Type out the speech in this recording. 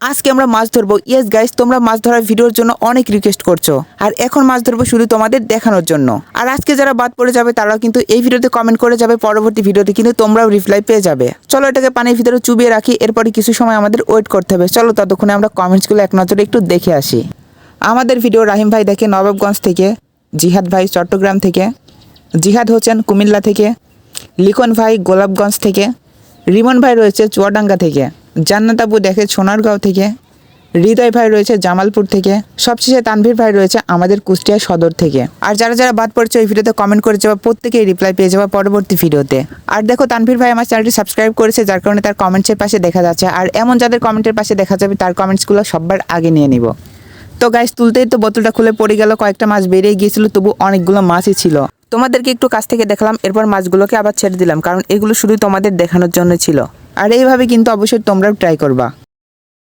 আজকে আমরা মাছ ধরবো। ইয়েস গাইস, তোমরা মাছ ধরার ভিডিওর জন্য অনেক রিকোয়েস্ট করছো, আর এখন মাছ ধরবো শুধু তোমাদের দেখানোর জন্য। আর আজকে যারা বাদ পড়ে যাবে তারাও কিন্তু এই ভিডিওতে কমেন্ট করে যাবে, পরবর্তী ভিডিওতে কিন্তু তোমরাও রিপ্লাই পেয়ে যাবে। চলো এটাকে পানির ভিতরে চুবিয়ে রাখি, এরপরে কিছু সময় আমাদের ওয়েট করতে হবে। চলো ততক্ষণে আমরা কমেন্টসগুলো এক নজরে একটু দেখে আসি। আমাদের ভিডিও রাহিম ভাই দেখে নবাবগঞ্জ থেকে, জিহাদ ভাই চট্টগ্রাম থেকে, জিহাদ হোসেন কুমিল্লা থেকে, লিখন ভাই গোলাপগঞ্জ থেকে, রিমন ভাই রয়েছে চুয়াডাঙ্গা থেকে, জান্নাত আবু দেখে সোনারগাঁও থেকে, হৃদয় ভাই রয়েছে জামালপুর থেকে, সবশেষে তানভীর ভাই রয়েছে আমাদের কুষ্টিয়া সদর থেকে। আর যারা যারা বাদ পড়ছে ওই ভিডিওতে কমেন্ট করে যাওয়া প্রত্যেকেই রিপ্লাই পেয়ে যাওয়া পরবর্তী ভিডিওতে। আর দেখো তানভীর ভাই আমার চ্যানেলটি সাবস্ক্রাইব করেছে, যার কারণে তার কমেন্টসের পাশে দেখা যাচ্ছে। আর এমন যাদের কমেন্টের পাশে দেখা যাবে তার কমেন্টসগুলো সবার আগে নিয়ে নিব। তো গাইস, তুলতেই তো বোতলটা খুলে পড়ে গেল, কয়েকটা মাছ বেরিয়ে গিয়েছিল, তবু অনেকগুলো মাছই ছিল। তোমাদেরকে একটু কাছ থেকে দেখালাম, এরপর মাছগুলোকে আবার ছেড়ে দিলাম, কারণ এগুলো শুধু তোমাদের দেখানোর জন্য ছিল। আর এইভাবে কিন্তু অবশ্যই তোমরাও ট্রাই করবা।